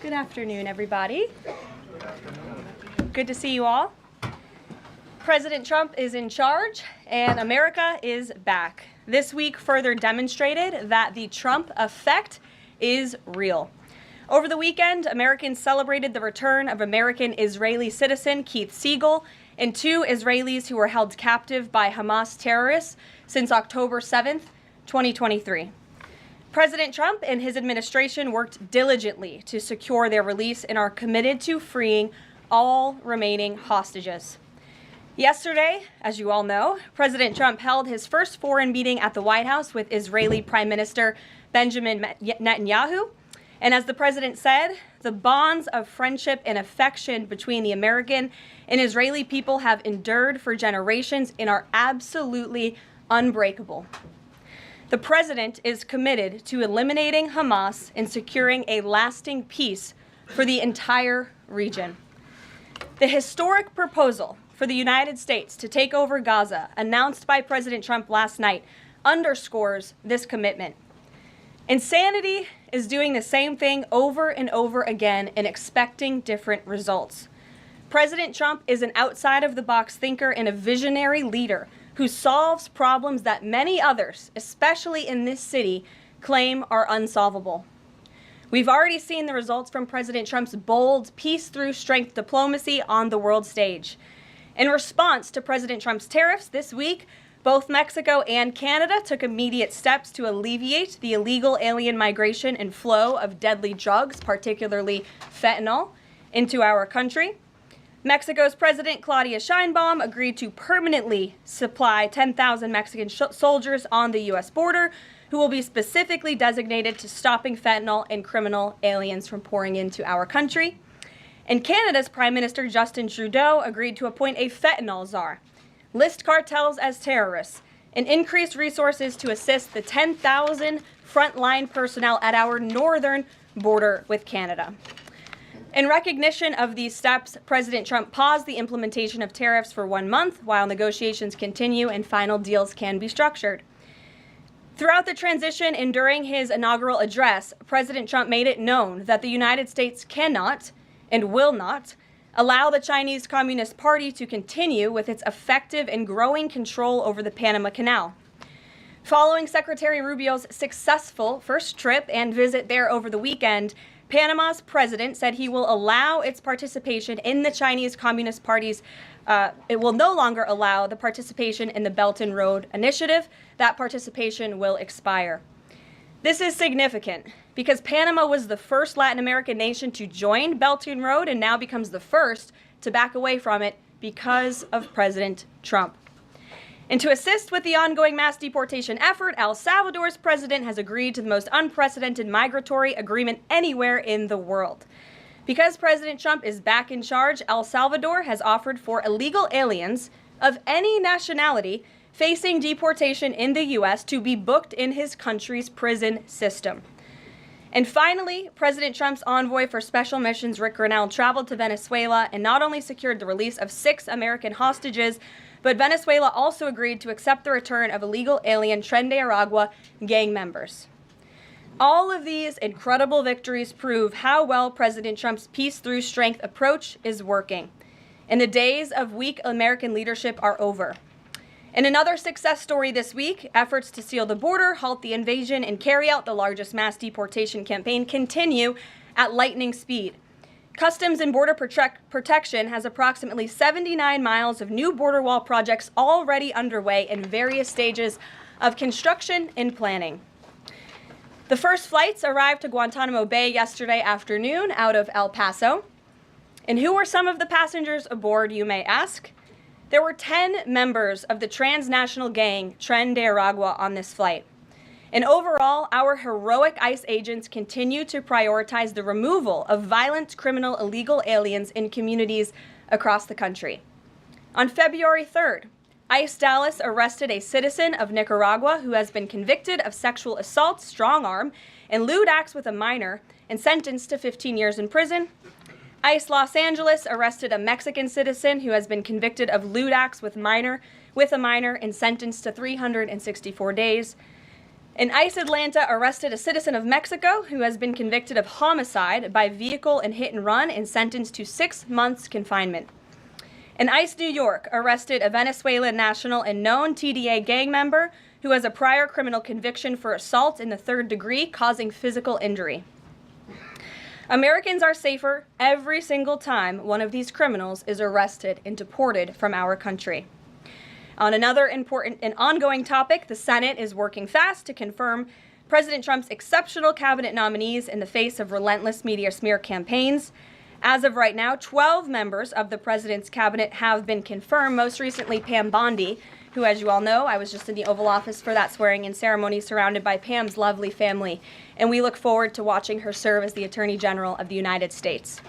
Good afternoon, everybody. Good to see you all. President Trump is in charge, and America is back. This week further demonstrated that the Trump effect is real. Over the weekend, Americans celebrated the return of American-Israeli citizen Keith Siegel and two Israelis who were held captive by Hamas terrorists since October 7th, 2023. President Trump and his administration worked diligently to secure their release and are committed to freeing all remaining hostages. Yesterday, as you all know, President Trump held his first foreign meeting at the White House with Israeli Prime Minister Benjamin Netanyahu. And as the president said, the bonds of friendship and affection between the American and Israeli people have endured for generations and are absolutely unbreakable. The president is committed to eliminating Hamas and securing a lasting peace for the entire region. The historic proposal for the United States to take over Gaza, announced by President Trump last night, underscores this commitment. Insanity is doing the same thing over and over again and expecting different results. President Trump is an outside-of-the-box thinker and a visionary leader who solves problems that many others, especially in this city, claim are unsolvable. We've already seen the results from President Trump's bold peace-through-strength diplomacy on the world stage. In response to President Trump's tariffs this week, both Mexico and Canada took immediate steps to alleviate the illegal alien migration and flow of deadly drugs, particularly fentanyl, into our country. Mexico's President Claudia Sheinbaum agreed to permanently supply 10,000 Mexican soldiers on the U.S. border who will be specifically designated to stopping fentanyl and criminal aliens from pouring into our country. And Canada's Prime Minister Justin Trudeau agreed to appoint a fentanyl czar, list cartels as terrorists, and increase resources to assist the 10,000 frontline personnel at our northern border with Canada. In recognition of these steps, President Trump paused the implementation of tariffs for 1 month while negotiations continue and final deals can be structured. Throughout the transition and during his inaugural address, President Trump made it known that the United States cannot and will not allow the Chinese Communist Party to continue with its effective and growing control over the Panama Canal. Following Secretary Rubio's successful first trip and visit there over the weekend, Panama's president said he will allow its participation in the Chinese Communist Party's, it will no longer allow the participation in the Belt and Road Initiative. That participation will expire. This is significant because Panama was the first Latin American nation to join Belt and Road and now becomes the first to back away from it because of President Trump. And to assist with the ongoing mass deportation effort, El Salvador's president has agreed to the most unprecedented migratory agreement anywhere in the world. Because President Trump is back in charge, El Salvador has offered for illegal aliens of any nationality facing deportation in the U.S. to be booked in his country's prison system. And finally, President Trump's envoy for special missions, Rick Grenell, traveled to Venezuela and not only secured the release of 6 American hostages, but Venezuela also agreed to accept the return of illegal alien Tren de Aragua gang members. All of these incredible victories prove how well President Trump's peace-through-strength approach is working. And the days of weak American leadership are over. In another success story this week, efforts to seal the border, halt the invasion, and carry out the largest mass deportation campaign continue at lightning speed. Customs and Border Protection has approximately 79 miles of new border wall projects already underway in various stages of construction and planning. The first flights arrived to Guantanamo Bay yesterday afternoon out of El Paso. And who were some of the passengers aboard, you may ask? There were 10 members of the transnational gang Tren de Aragua on this flight. And overall, our heroic ICE agents continue to prioritize the removal of violent criminal illegal aliens in communities across the country. On February 3rd, ICE Dallas arrested a citizen of Nicaragua who has been convicted of sexual assault, strong arm, and lewd acts with a minor and sentenced to 15 years in prison. ICE Los Angeles arrested a Mexican citizen who has been convicted of lewd acts with a minor and sentenced to 364 days. And ICE Atlanta arrested a citizen of Mexico who has been convicted of homicide by vehicle and hit and run and sentenced to 6 months confinement. And ICE New York arrested a Venezuelan national and known TDA gang member who has a prior criminal conviction for assault in the 3rd degree causing physical injury. Americans are safer every single time one of these criminals is arrested and deported from our country. On another important and ongoing topic, the Senate is working fast to confirm President Trump's exceptional cabinet nominees in the face of relentless media smear campaigns. As of right now, 12 members of the president's cabinet have been confirmed, most recently Pam Bondi, who, as you all know, I was just in the Oval Office for that swearing-in ceremony surrounded by Pam's lovely family, and we look forward to watching her serve as the Attorney General of the United States.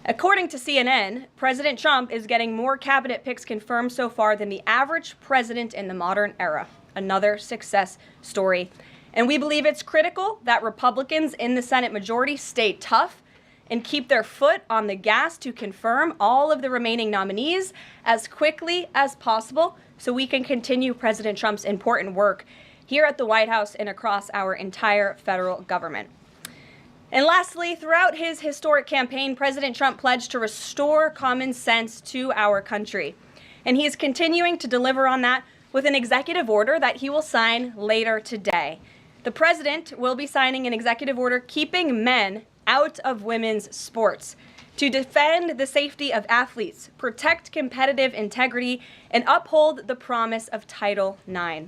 According to CNN, President Trump is getting more cabinet picks confirmed so far than the average president in the modern era. Another success story. And we believe it's critical that Republicans in the Senate majority stay tough and keep their foot on the gas to confirm all of the remaining nominees as quickly as possible so we can continue President Trump's important work here at the White House and across our entire federal government. And lastly, throughout his historic campaign, President Trump pledged to restore common sense to our country. And he is continuing to deliver on that with an executive order that he will sign later today. The president will be signing an executive order keeping men out of women's sports to defend the safety of athletes, protect competitive integrity, and uphold the promise of Title IX.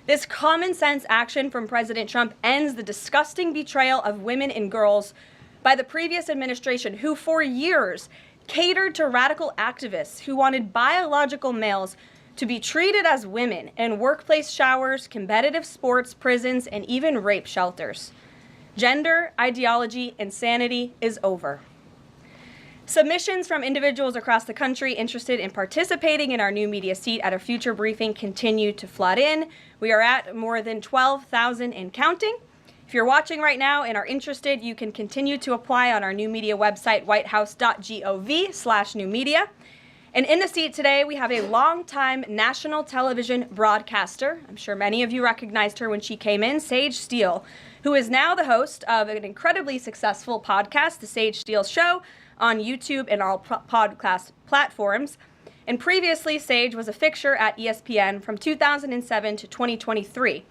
This common sense action from President Trump ends the disgusting betrayal of women and girls by the previous administration, who for years catered to radical activists who wanted biological males to be treated as women in workplace showers, competitive sports, prisons, and even rape shelters. Gender ideology insanity is over. Submissions from individuals across the country interested in participating in our new media seat at a future briefing continue to flood in. We are at more than 12,000 and counting. If you're watching right now and are interested, you can continue to apply on our new media website, whitehouse.gov/newmedia. And in the seat today, we have a longtime national television broadcaster. I'm sure many of you recognized her when she came in, Sage Steele, who is now the host of an incredibly successful podcast, The Sage Steele Show, on YouTube and all podcast platforms. And previously, Sage was a fixture at ESPN from 2007 to 2023,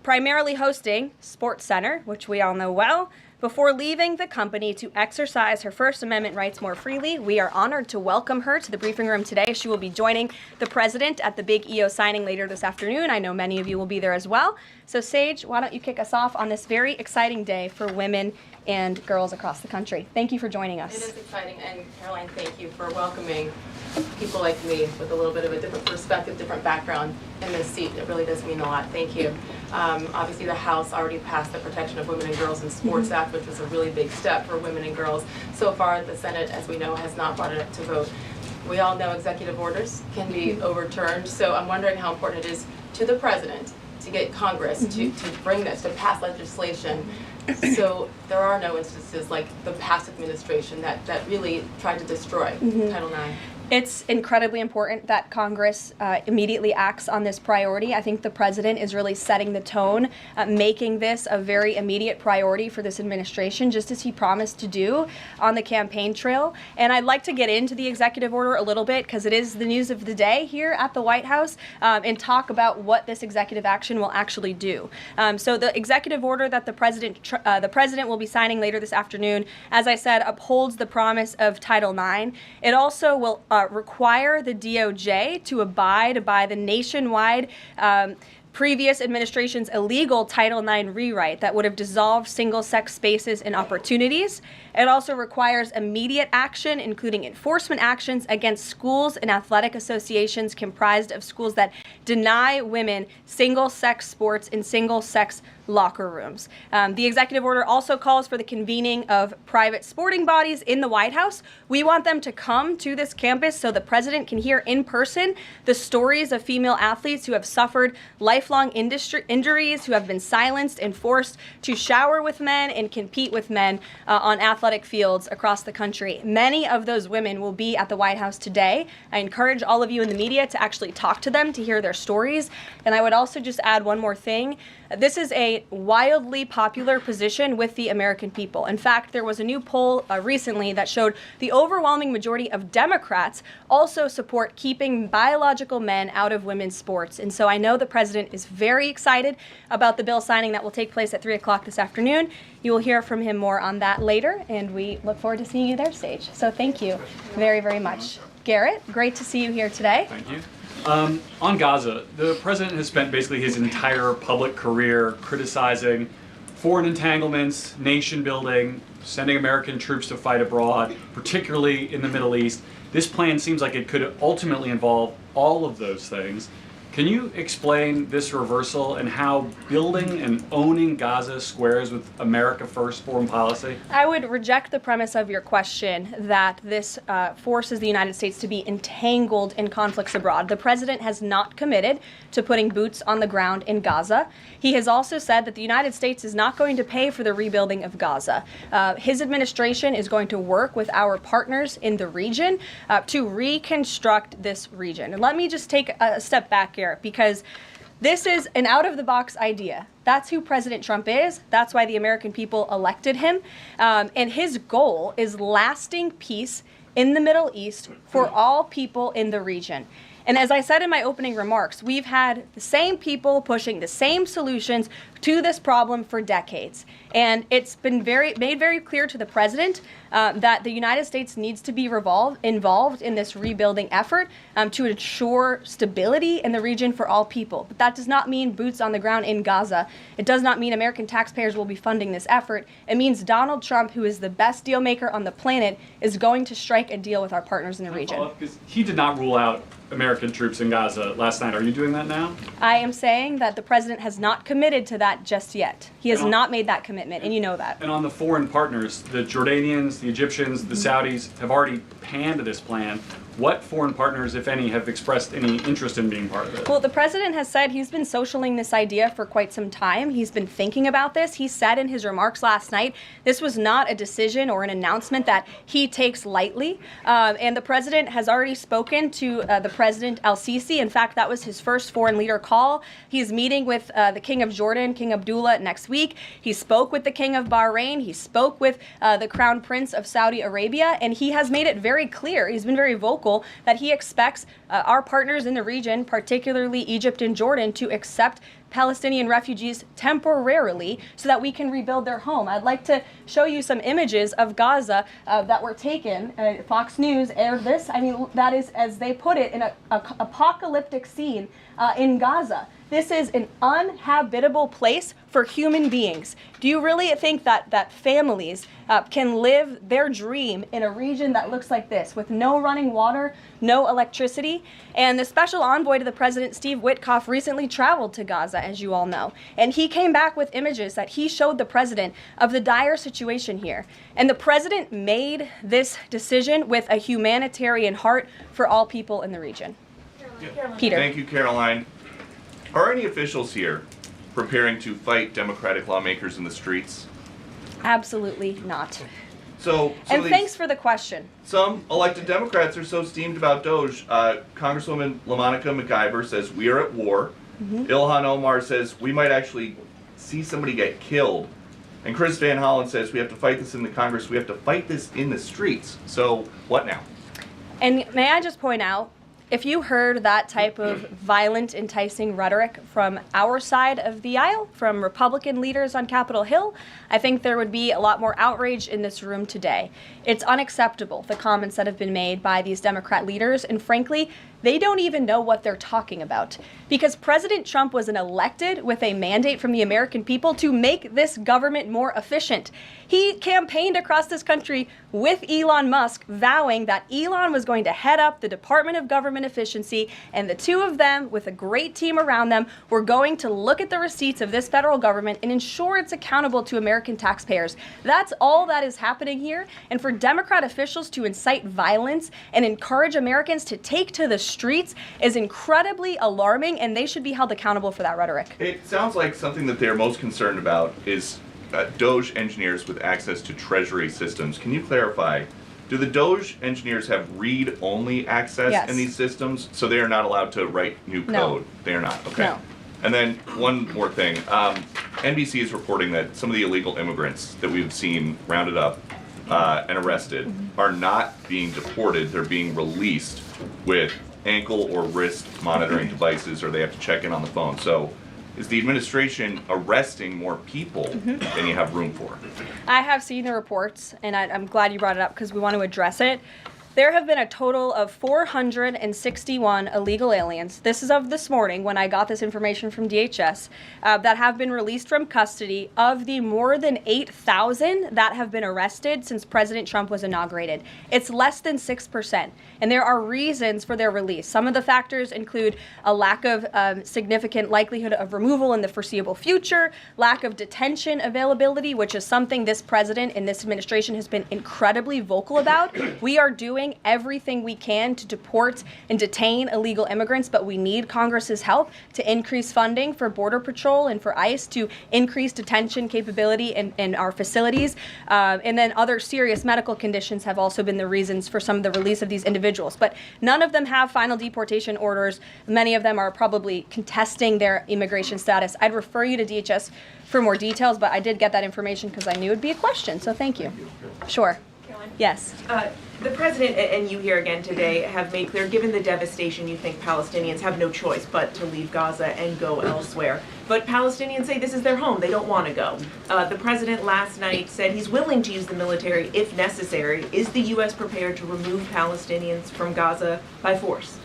primarily hosting SportsCenter, which we all know well, before leaving the company to exercise her First Amendment rights more freely. We are honored to welcome her to the briefing room today. She will be joining the president at the big EO signing later this afternoon. I know many of you will be there as well. So Sage, why don't you kick us off on this very exciting day for women and girls across the country. Thank you for joining us. It is exciting, and Caroline, thank you for welcoming people like me with a little bit of a different perspective, different background in this seat. It really does mean a lot. Thank you. Obviously, the House already passed the Protection of Women and Girls in Sports Act, which was a really big step for women and girls. So far, the Senate, as we know, has not brought it up to vote. We all know executive orders can be overturned, so I'm wondering how important it is to the president to get Congress to bring this, to pass legislation. So there are no instances like the past administration that really tried to destroy Title IX. It's incredibly important that Congress immediately acts on this priority. I think the president is really setting the tone, making this a very immediate priority for this administration, just as he promised to do on the campaign trail. And I'd like to get into the executive order a little bit, because it is the news of the day here at the White House, and talk about what this executive action will actually do. So the executive order that the president will be signing later this afternoon, as I said, upholds the promise of Title IX. It also will require the DOJ to abide by the nationwide previous administration's illegal Title IX rewrite that would have dissolved single-sex spaces and opportunities. It also requires immediate action, including enforcement actions against schools and athletic associations comprised of schools that deny women single-sex sports in single-sex locker rooms. The executive order also calls for the convening of private sporting bodies in the White House. We want them to come to this campus so the president can hear in person the stories of female athletes who have suffered lifelong injuries, who have been silenced and forced to shower with men and compete with men on athletic fields across the country. Many of those women will be at the White House today. I encourage all of you in the media to actually talk to them, to hear their stories. And I would also just add one more thing. This is a wildly popular position with the American people. In fact, there was a new poll recently that showed the overwhelming majority of Democrats also support keeping biological men out of women's sports. And so I know the president is very excited about the bill signing that will take place at 3 o'clock this afternoon. You will hear from him more on that later, and we look forward to seeing you there, Sage. So thank you very, very much. Garrett, great to see you here today. Thank you. On Gaza, the president has spent basically his entire public career criticizing foreign entanglements, nation building, sending American troops to fight abroad, particularly in the Middle East. This plan seems like it could ultimately involve all of those things. Can you explain this reversal and how building and owning Gaza squares with America First foreign policy? I would reject the premise of your question that this forces the United States to be entangled in conflicts abroad. The president has not committed to putting boots on the ground in Gaza. He has also said that the United States is not going to pay for the rebuilding of Gaza. His administration is going to work with our partners in the region to reconstruct this region. And let me just take a step back here, because this is an out-of-the-box idea. That's who President Trump is. That's why the American people elected him. And his goal is lasting peace in the Middle East for all people in the region. And as I said in my opening remarks, we've had the same people pushing the same solutions to this problem for decades. And it's been made very clear to the president that the United States needs to be involved in this rebuilding effort to ensure stability in the region for all people. But that does not mean boots on the ground in Gaza. It does not mean American taxpayers will be funding this effort. It means Donald Trump, who is the best deal maker on the planet, is going to strike a deal with our partners in the region. Because he did not rule out American troops in Gaza last night. Are you doing that now? I am saying that the president has not committed to that just yet. He has not made that commitment, and you know that. And on the foreign partners, the Jordanians, the Egyptians, the Saudis have already panned this plan. What foreign partners, if any, have expressed any interest in being part of it? Well, the president has said he's been socialing this idea for quite some time. He's been thinking about this. He said in his remarks last night, this was not a decision or an announcement that he takes lightly. And the president has already spoken to the President al-Sisi. In fact, that was his first foreign leader call. He's meeting with the King of Jordan, King Abdullah, next week. He spoke with the King of Bahrain. He spoke with the Crown Prince of Saudi Arabia. And he has made it very clear, he's been very vocal, that he expects our partners in the region, particularly Egypt and Jordan, to accept Palestinian refugees temporarily so that we can rebuild their home. I'd like to show you some images of Gaza that were taken. Fox News aired this. I mean, that is, as they put it, in an apocalyptic scene in Gaza. This is an uninhabitable place for human beings. Do you really think that families can live their dream in a region that looks like this, with no running water, no electricity? And the special envoy to the president, Steve Witkoff, recently traveled to Gaza, as you all know. And he came back with images that he showed the president of the dire situation here. And the president made this decision with a humanitarian heart for all people in the region. Peter. Thank you, Caroline. Are any officials here preparing to fight Democratic lawmakers in the streets? Absolutely not. So And thanks for the question. Some elected Democrats are so steamed about DOGE. Congresswoman LaMonica McIver says we are at war. Ilhan Omar says we might actually see somebody get killed. And Chris Van Hollen says we have to fight this in the Congress. We have to fight this in the streets. So what now? And may I just point out, if you heard that type of violent, enticing rhetoric from our side of the aisle, from Republican leaders on Capitol Hill, I think there would be a lot more outrage in this room today. It's unacceptable, the comments that have been made by these Democrat leaders, and frankly, they don't even know what they're talking about. Because President Trump was elected with a mandate from the American people to make this government more efficient. He campaigned across this country with Elon Musk, vowing that Elon was going to head up the Department of Government Efficiency, and the two of them, with a great team around them, were going to look at the receipts of this federal government and ensure it's accountable to American taxpayers. That's all that is happening here. And for Democrat officials to incite violence and encourage Americans to take to the streets is incredibly alarming, and they should be held accountable for that rhetoric. It sounds like something that they're most concerned about is DOGE engineers with access to Treasury systems. Can you clarify, do the DOGE engineers have read-only access Yes. in these systems, so they are not allowed to write new code? No. They are not, okay. No. And then one more thing. NBC is reporting that some of the illegal immigrants that we've seen rounded up and arrested are not being deported. They're being released with ankle or wrist monitoring devices, or they have to check in on the phone. So is the administration arresting more people than you have room for? I have seen the reports, and I'm glad you brought it up because we want to address it. There have been a total of 461 illegal aliens, this is of this morning when I got this information from DHS, that have been released from custody of the more than 8,000 that have been arrested since President Trump was inaugurated. It's less than 6%, and there are reasons for their release. Some of the factors include a lack of significant likelihood of removal in the foreseeable future, lack of detention availability, which is something this president and this administration has been incredibly vocal about. We are doing everything we can to deport and detain illegal immigrants, but we need Congress's help to increase funding for Border Patrol and for ICE to increase detention capability in our facilities. And then other serious medical conditions have also been the reasons for some of the release of these individuals. But none of them have final deportation orders. Many of them are probably contesting their immigration status. I'd refer you to DHS for more details, but I did get that information because I knew it'd be a question, so thank you. Sure. Yes. The president and you here again today have made clear, given the devastation, you think Palestinians have no choice but to leave Gaza and go elsewhere. But Palestinians say this is their home. They don't want to go. The president last night said he's willing to use the military if necessary. Is the U.S. prepared to remove Palestinians from Gaza by force?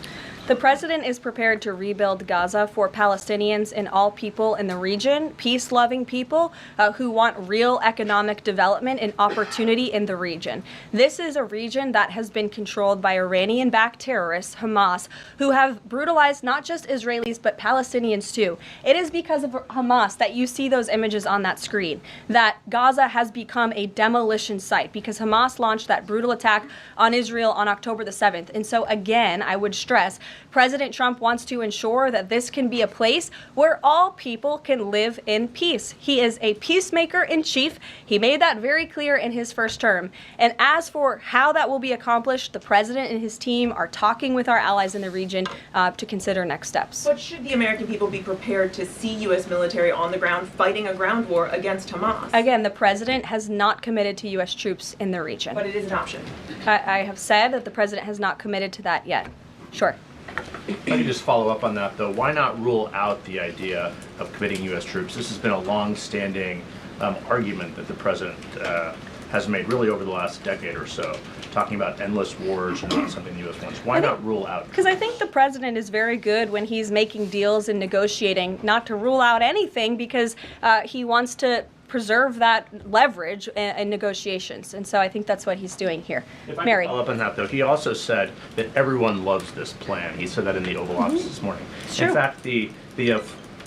The president is prepared to rebuild Gaza for Palestinians and all people in the region, peace-loving people who want real economic development and opportunity in the region. This is a region that has been controlled by Iranian-backed terrorists, Hamas, who have brutalized not just Israelis but Palestinians too. It is because of Hamas that you see those images on that screen, that Gaza has become a demolition site because Hamas launched that brutal attack on Israel on October the 7th. And so again, I would stress, President Trump wants to ensure that this can be a place where all people can live in peace. He is a peacemaker in chief. He made that very clear in his first term. And as for how that will be accomplished, the president and his team are talking with our allies in the region to consider next steps. But should the American people be prepared to see U.S. military on the ground fighting a ground war against Hamas? Again, the president has not committed to U.S. troops in the region. But it is an option. I have said that the president has not committed to that yet. Sure. If I could just follow up on that, though, why not rule out the idea of committing U.S. troops? This has been a long-standing argument that the president has made really over the last decade or so, talking about endless wars and not something the U.S. wants. Why not rule out? Because I think the president is very good when he's making deals and negotiating not to rule out anything because he wants to preserve that leverage in negotiations. And so I think that's what he's doing here. If I Mary. can follow up on that, though, he also said that everyone loves this plan. He said that in the Oval Office this morning. Sure. In fact, the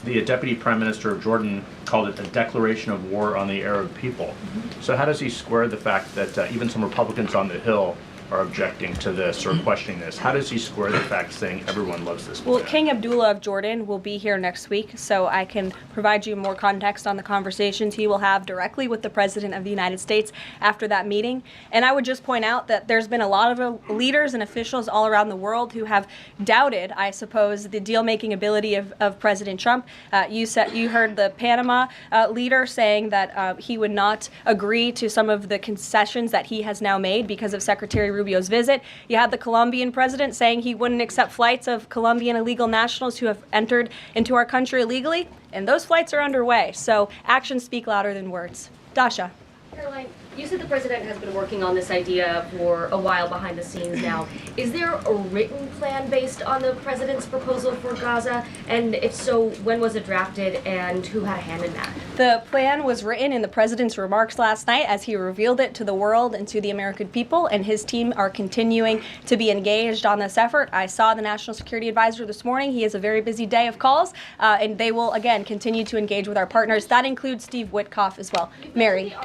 Deputy Prime Minister of Jordan called it a declaration of war on the Arab people. So how does he square the fact that even some Republicans on the Hill are objecting to this or questioning this? How does he square the fact saying everyone loves this plan? Well, King Abdullah of Jordan will be here next week, so I can provide you more context on the conversations he will have directly with the President of the United States after that meeting. And I would just point out that there's been a lot of leaders and officials all around the world who have doubted, I suppose, the deal-making ability of President Trump. You heard the Panama leader saying that he would not agree to some of the concessions that he has now made because of Secretary Rubio's visit. You had the Colombian president saying he wouldn't accept flights of Colombian illegal nationals who have entered into our country illegally, and those flights are underway. So actions speak louder than words. Dasha. Caroline, you said the president has been working on this idea for a while behind the scenes now. Is there a written plan based on the president's proposal for Gaza? And if so, when was it drafted and who had a hand in that? The plan was written in the president's remarks last night as he revealed it to the world and to the American people, and his team are continuing to be engaged on this effort. I saw the National Security Advisor this morning. He has a very busy day of calls, and they will, again, continue to engage with our partners. That includes Steve Witkoff as well. Mary.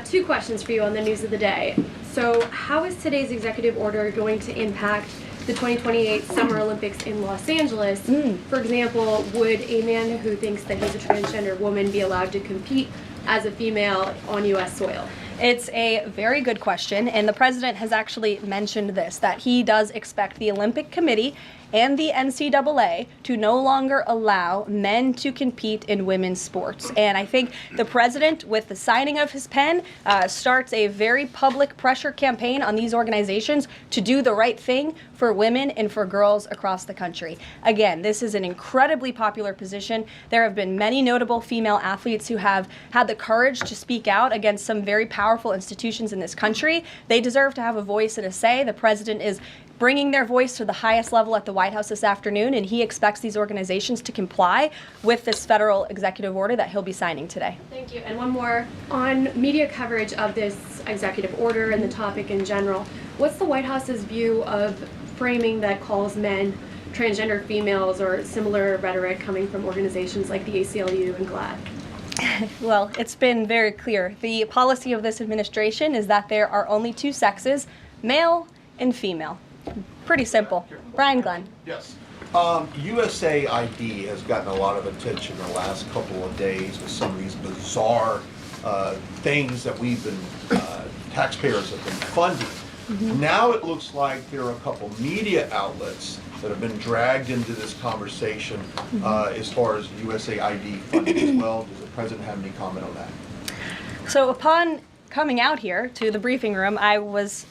Two questions for you on the news of the day. So how is today's executive order going to impact the 2028 Summer Olympics in Los Angeles? For example, would a man who thinks that he's a transgender woman be allowed to compete as a female on U.S. soil? It's a very good question, and the president has actually mentioned this, that he does expect the Olympic Committee and the NCAA to no longer allow men to compete in women's sports. And I think the president, with the signing of his pen, starts a very public pressure campaign on these organizations to do the right thing for women and for girls across the country. Again, this is an incredibly popular position. There have been many notable female athletes who have had the courage to speak out against some very powerful institutions in this country. They deserve to have a voice and a say. The president is bringing their voice to the highest level at the White House this afternoon, and he expects these organizations to comply with this federal executive order that he'll be signing today. Thank you. And one more. On media coverage of this executive order and the topic in general, what's the White House's view of framing that calls men transgender females or similar rhetoric coming from organizations like the ACLU and GLAAD? Well, it's been very clear. The policy of this administration is that there are only two sexes, male and female. Pretty simple. Brian Glenn. Yes. USAID has gotten a lot of attention in the last couple of days with some of these bizarre things that we've been, taxpayers have been funding. Now it looks like there are a couple media outlets that have been dragged into this conversation as far as USAID funding as well. Does the president have any comment on that? So upon coming out here to the briefing room, I was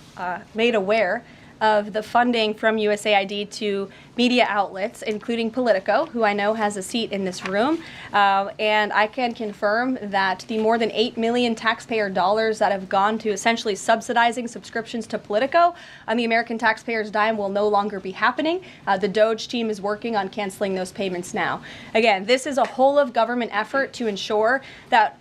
made aware of the funding from USAID to media outlets, including Politico, who I know has a seat in this room. And I can confirm that the more than $8 million taxpayer dollars that have gone to essentially subsidizing subscriptions to Politico on the American taxpayers' dime will no longer be happening. The DOGE team is working on canceling those payments now. Again, this is a whole of government effort to ensure that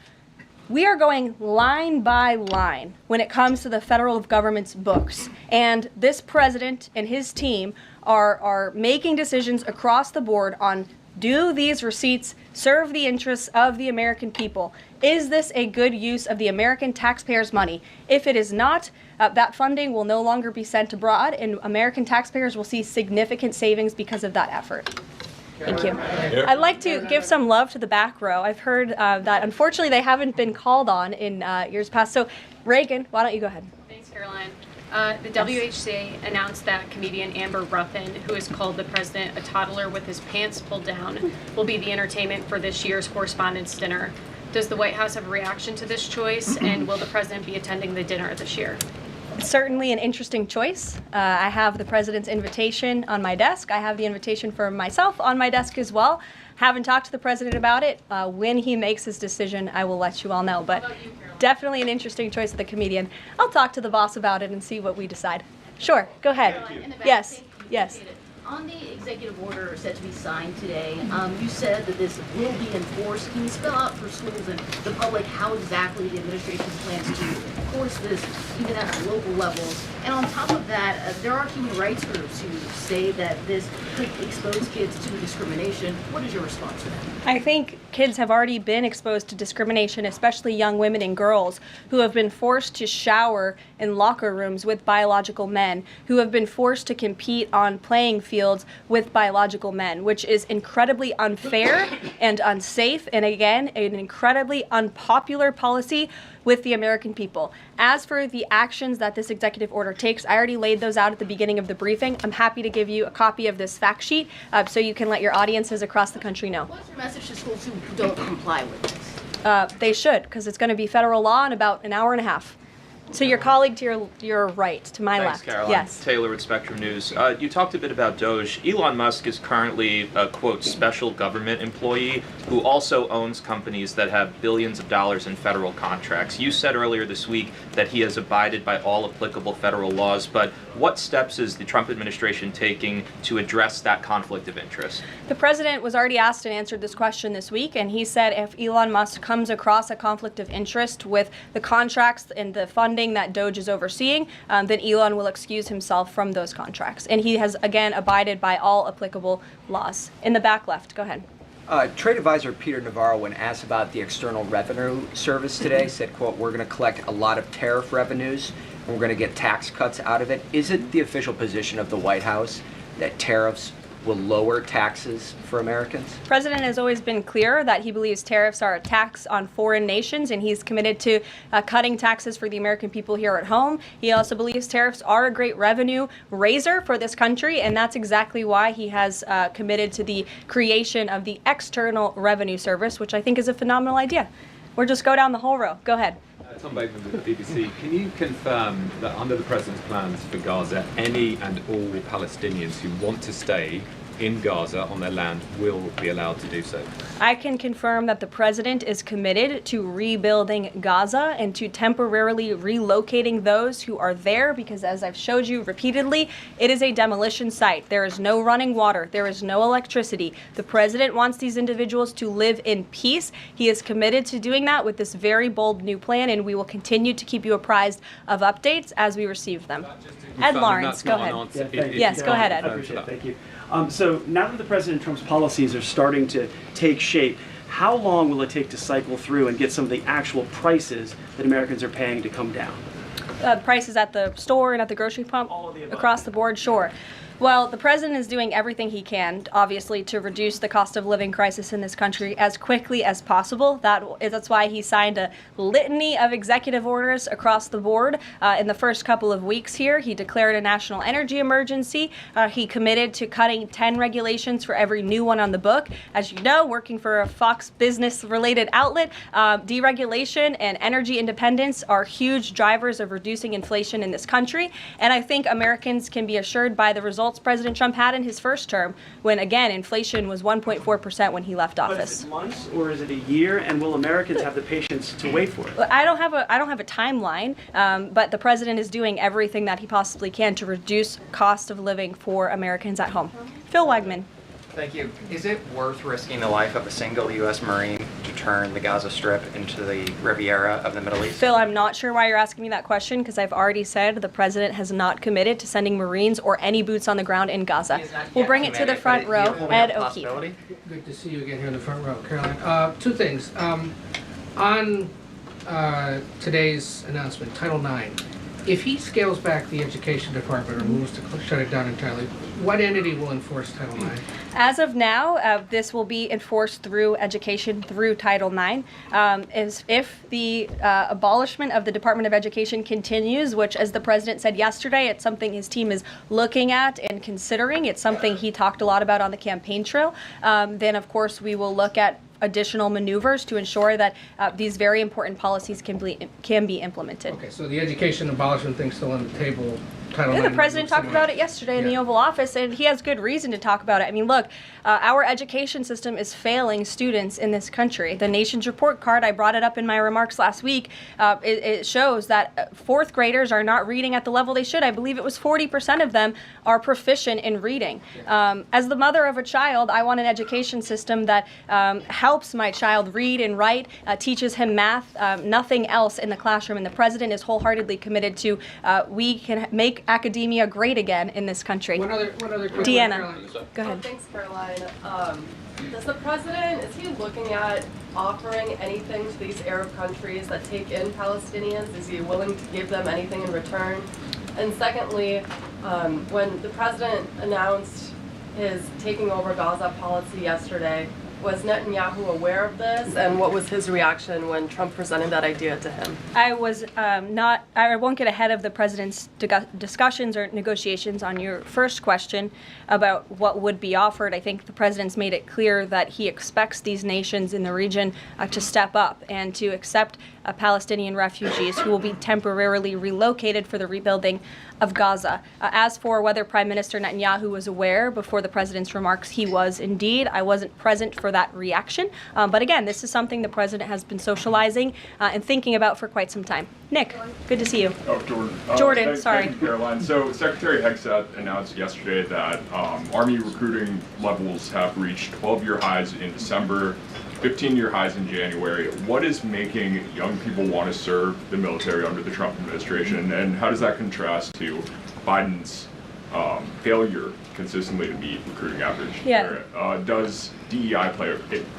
we are going line by line when it comes to the federal government's books. And this president and his team are making decisions across the board on, do these receipts serve the interests of the American people? Is this a good use of the American taxpayers' money? If it is not, that funding will no longer be sent abroad, and American taxpayers will see significant savings because of that effort. Thank you. I'd like to give some love to the back row. I've heard that unfortunately they haven't been called on in years past. So Reagan, why don't you go ahead? Thanks, Caroline. The WHC announced that comedian Amber Ruffin, who has called the president a toddler with his pants pulled down, will be the entertainment for this year's Correspondents' Dinner. Does the White House have a reaction to this choice, and will the president be attending the dinner this year? Certainly an interesting choice. I have the president's invitation on my desk. I have the invitation for myself on my desk as well. Haven't talked to the president about it. When he makes his decision, I will let you all know. But definitely an interesting choice of the comedian. I'll talk to the boss about it and see what we decide. Sure, go ahead. Yes, yes. On the executive order set to be signed today, you said that this will be enforced. Can you spell out for schools and the public how exactly the administration plans to enforce this, even at the local levels? And on top of that, there are human rights groups who say that this could expose kids to discrimination. What is your response to that? I think kids have already been exposed to discrimination, especially young women and girls who have been forced to shower in locker rooms with biological men, who have been forced to compete on playing fields with biological men, which is incredibly unfair and unsafe, and again, an incredibly unpopular policy with the American people. As for the actions that this executive order takes, I already laid those out at the beginning of the briefing. I'm happy to give you a copy of this fact sheet so you can let your audiences across the country know. What's your message to schools who don't comply with this? They should, because it's going to be federal law in about an hour and a half. So your colleague to your right, to my Thanks, left. Caroline. Yes. Taylor with Spectrum News. You talked a bit about DOGE. Elon Musk is currently a, quote, special government employee who also owns companies that have billions of dollars in federal contracts. You said earlier this week that he has abided by all applicable federal laws, but what steps is the Trump administration taking to address that conflict of interest? The president was already asked and answered this question this week, and he said if Elon Musk comes across a conflict of interest with the contracts and the funding that DOGE is overseeing, then Elon will excuse himself from those contracts. And he has, again, abided by all applicable laws. In the back left, go ahead. Trade advisor Peter Navarro, when asked about the External Revenue Service today, said, quote, we're going to collect a lot of tariff revenues and we're going to get tax cuts out of it. Is it the official position of the White House that tariffs will lower taxes for Americans? The president has always been clear that he believes tariffs are a tax on foreign nations, and he's committed to cutting taxes for the American people here at home. He also believes tariffs are a great revenue raiser for this country, and that's exactly why he has committed to the creation of the External Revenue Service, which I think is a phenomenal idea. We'll just go down the whole row. Go ahead. Tom Bateman with the BBC. Can you confirm that under the President's plans for Gaza, any and all Palestinians who want to stay in Gaza on their land will be allowed to do so? I can confirm that the president is committed to rebuilding Gaza and to temporarily relocating those who are there because, as I've showed you repeatedly, it is a demolition site. There is no running water. There is no electricity. The president wants these individuals to live in peace. He is committed to doing that with this very bold new plan, and we will continue to keep you apprised of updates as we receive them. Ed Lawrence, go ahead. Yes, go ahead, Ed. I appreciate it. Thank you. So now that the President Trump's policies are starting to take shape, how long will it take to cycle through and get some of the actual prices that Americans are paying to come down? Prices at the store and at the grocery pump? All of the above. Across the board, sure. Well, the president is doing everything he can, obviously, to reduce the cost of living crisis in this country as quickly as possible. That's why he signed a litany of executive orders across the board. In the first couple of weeks here, he declared a national energy emergency. He committed to cutting 10 regulations for every new one on the book. As you know, working for a Fox Business-related outlet, deregulation and energy independence are huge drivers of reducing inflation in this country. And I think Americans can be assured by the results President Trump had in his first term, when again inflation was 1.4% when he left office. But is it months or is it a year? And will Americans have the patience to wait for it? I don't have a timeline, but the president is doing everything that he possibly can to reduce cost of living for Americans at home. Phil Wegman. Thank you. Is it worth risking the life of a single U.S. Marine to turn the Gaza Strip into the Riviera of the Middle East? Phil, I'm not sure why you're asking me that question because I've already said the president has not committed to sending Marines or any boots on the ground in Gaza. We'll bring it to the front row. Ed O'Keefe. Good to see you again here in the front row, Caroline. Two things. On today's announcement, Title IX, if he scales back the education department or moves to shut it down entirely, what entity will enforce Title IX? As of now, this will be enforced through education, through Title IX. If the abolishment of the Department of Education continues, which, as the president said yesterday, it's something his team is looking at and considering. It's something he talked a lot about on the campaign trail. Then, of course, we will look at additional maneuvers to ensure that these very important policies can be implemented. Okay, so the education abolishment thing's still on the table. Yeah, the president talked about it yesterday in the Oval Office, and he has good reason to talk about it. I mean, look, our education system is failing students in this country. The Nation's Report Card, I brought it up in my remarks last week, it shows that fourth graders are not reading at the level they should. I believe it was 40% of them are proficient in reading. As the mother of a child, I want an education system that helps my child read and write, teaches him math, nothing else in the classroom. And the president is wholeheartedly committed to we can make academia great again in this country. One other quick Deanna, one, go ahead. Thanks, Caroline. Does the president, is he looking at offering anything to these Arab countries that take in Palestinians? Is he willing to give them anything in return? And secondly, when the president announced his taking over Gaza policy yesterday, was Netanyahu aware of this, and what was his reaction when Trump presented that idea to him? I was I won't get ahead of the president's discussions or negotiations on your first question about what would be offered. I think the president's made it clear that he expects these nations in the region to step up and to accept Palestinian refugees who will be temporarily relocated for the rebuilding of Gaza. As for whether Prime Minister Netanyahu was aware before the president's remarks, he was indeed. I wasn't present for that reaction. But again, this is something the president has been socializing and thinking about for quite some time. Nick, good to see you. Oh, Jordan. Jordan, sorry. Thank you, Caroline. So Secretary Hegseth announced yesterday that Army recruiting levels have reached 12-year highs in December, 15-year highs in January. What is making young people want to serve the military under the Trump administration, and how does that contrast to Biden's failure consistently to meet recruiting average? Yeah. Does DEI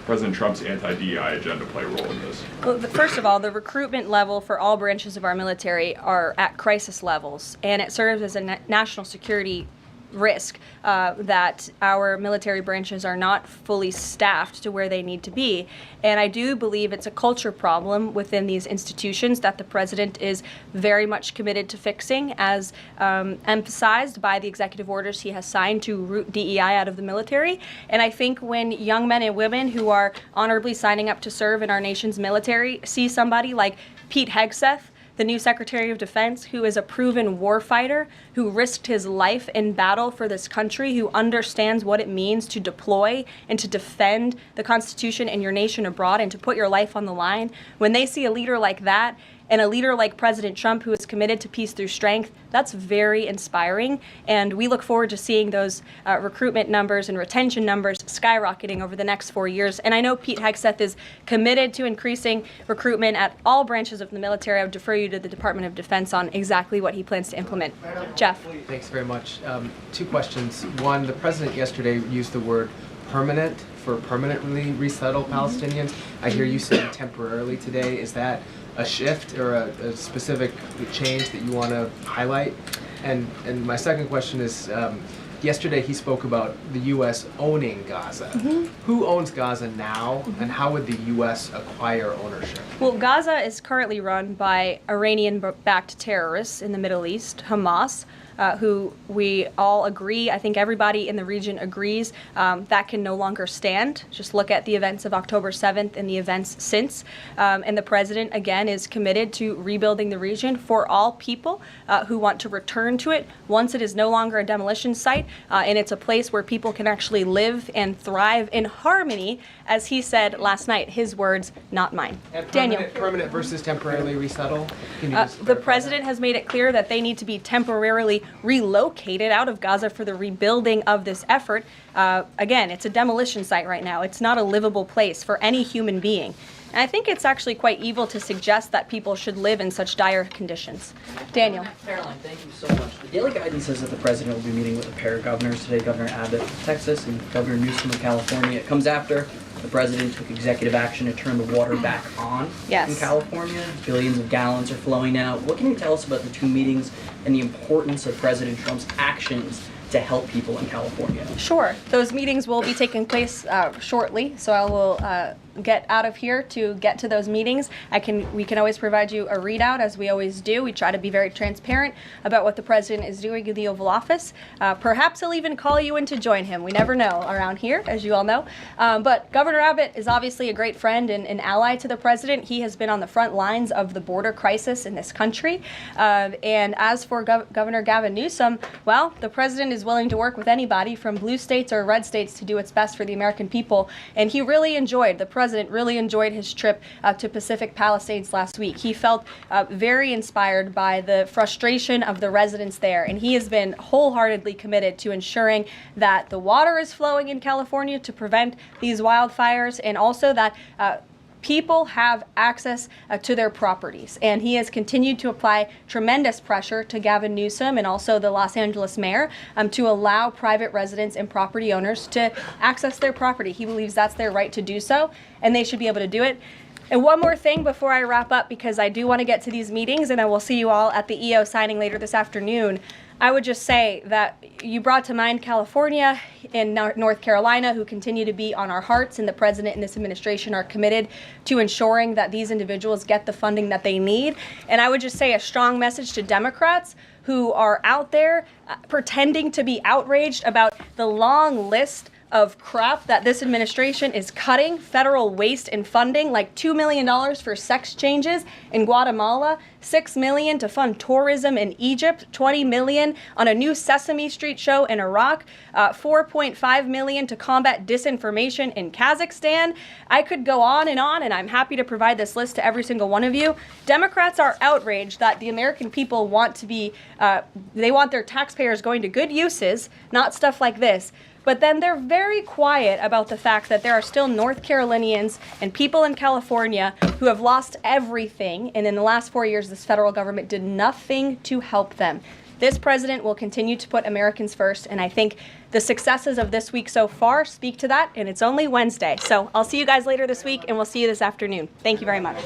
President Trump's anti-DEI agenda play a role in this? Well, first of all, the recruitment level for all branches of our military are at crisis levels, and it serves as a national security risk that our military branches are not fully staffed to where they need to be. And I do believe it's a culture problem within these institutions that the president is very much committed to fixing, as emphasized by the executive orders he has signed to root DEI out of the military. And I think when young men and women who are honorably signing up to serve in our nation's military see somebody like Pete Hegseth, the new Secretary of Defense, who is a proven warfighter, who risked his life in battle for this country, who understands what it means to deploy and to defend the Constitution and your nation abroad and to put your life on the line. When they see a leader like that, and a leader like President Trump, who is committed to peace through strength, that's very inspiring. And we look forward to seeing those recruitment numbers and retention numbers skyrocketing over the next 4 years. And I know Pete Hegseth is committed to increasing recruitment at all branches of the military. I would defer you to the Department of Defense on exactly what he plans to implement. Jeff. Thanks very much. 2 questions. One, the president yesterday used the word permanent for permanently resettle Palestinians. I hear you saying temporarily today. Is that a shift or a specific change that you want to highlight? And my second question is, yesterday he spoke about the U.S. owning Gaza. Who owns Gaza now, and how would the U.S. acquire ownership? Well, Gaza is currently run by Iranian-backed terrorists in the Middle East, Hamas, who we all agree, I think everybody in the region agrees, that can no longer stand. Just look at the events of October 7th and the events since. And the president, again, is committed to rebuilding the region for all people who want to return to it once it is no longer a demolition site, and it's a place where people can actually live and thrive in harmony, as he said last night. His words, not mine. And Daniel. permanent versus temporarily resettle? Can you just The president has made it clear that they need to be temporarily relocated out of Gaza for the rebuilding of this effort. Again, it's a demolition site right now. It's not a livable place for any human being. And I think it's actually quite evil to suggest that people should live in such dire conditions. Daniel. Caroline, thank you so much. The Daily Guidance says that the president will be meeting with a pair of governors today, Governor Abbott of Texas and Governor Newsom of California. It comes after the president took executive action to turn the water back on in California. Billions of gallons are flowing now. What can you tell us about the 2 meetings and the importance of President Trump's actions to help people in California? Sure. Those meetings will be taking place shortly, so I will get out of here to get to those meetings. We can always provide you a readout, as we always do. We try to be very transparent about what the president is doing in the Oval Office. Perhaps he'll even call you in to join him. We never know around here, as you all know. But Governor Abbott is obviously a great friend and an ally to the president. He has been on the front lines of the border crisis in this country. And as for Governor Gavin Newsom, well, the president is willing to work with anybody from blue states or red states to do what's best for the American people. And he really enjoyed, the president really enjoyed his trip to Pacific Palisades last week. He felt very inspired by the frustration of the residents there, and he has been wholeheartedly committed to ensuring that the water is flowing in California to prevent these wildfires, and also that people have access to their properties. And he has continued to apply tremendous pressure to Gavin Newsom and also the Los Angeles mayor to allow private residents and property owners to access their property. He believes that's their right to do so, and they should be able to do it. And one more thing before I wrap up, because I do want to get to these meetings, and I will see you all at the EO signing later this afternoon. I would just say that you brought to mind California and North Carolina, who continue to be on our hearts, and the president and this administration are committed to ensuring that these individuals get the funding that they need. And I would just say a strong message to Democrats who are out there pretending to be outraged about the long list of crap that this administration is cutting, federal waste and funding, like $2 million for sex changes in Guatemala, $6 million to fund tourism in Egypt, $20 million on a new Sesame Street show in Iraq, $4.5 million to combat disinformation in Kazakhstan. I could go on, and I'm happy to provide this list to every single one of you. Democrats are outraged that the American people want to be, they want their taxpayers going to good uses, not stuff like this. But then they're very quiet about the fact that there are still North Carolinians and people in California who have lost everything, and in the last 4 years, this federal government did nothing to help them. This president will continue to put Americans first, and I think the successes of this week so far speak to that, and it's only Wednesday. So I'll see you guys later this week, and we'll see you this afternoon. Thank you very much.